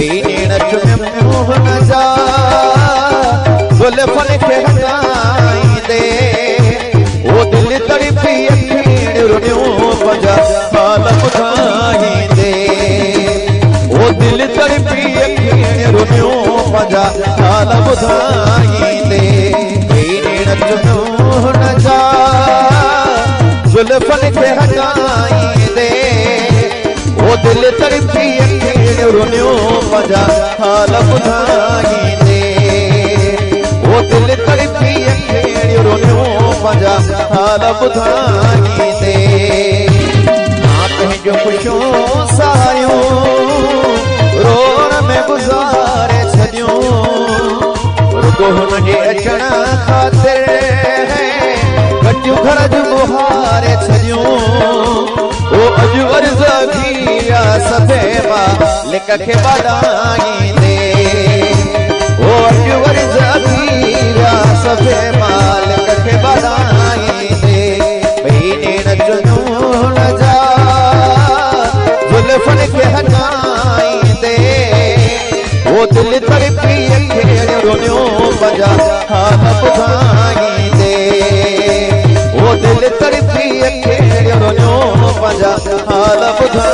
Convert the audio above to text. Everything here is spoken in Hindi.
भेण चुम मुंह न जा जुल्फन के हटाईंदे ओ दिल तड़पी अखियूं रुनियूं पंहिंजा हाल ॿुधाईंदे ओ दिल तड़पी अखियूं रुनियूं पंहिंजा हाल ॿुधाईंदे भेण चुम मुंह न जा जुल्फन के हटाईंदे ओ दिल तड़पी अखियूं रुनियूं पंहिंजा हाल ॿुधाईंदे ओ दिल तड़पी अखियूं रुनियूं पंहिंजा हाल ॿुधाईंदे मां पंहिंजो ख़ुशियूं सारियूं रोण में गुज़ारे छॾियूं रुगो हुन जे अचण ख़ातिर कटियूं घर जूं मुहारे छॾियूं ओ अॼु अर्ज़ किया सभे मालिक खे ॿधाईंदे ओ अॼु अर्ज़ किया सभे मालिक खे ॿधाईंदे भेण चुनूं न जा जुल्फन खे हटाईंदे ओ दिल तड़पी अखियूं रुनियूं पंहिंजा हाल ॿुधाईंदे ओ दिल तड़पी अखियूं रुनियूं पंहिंजा हाल ॿुधाईंदे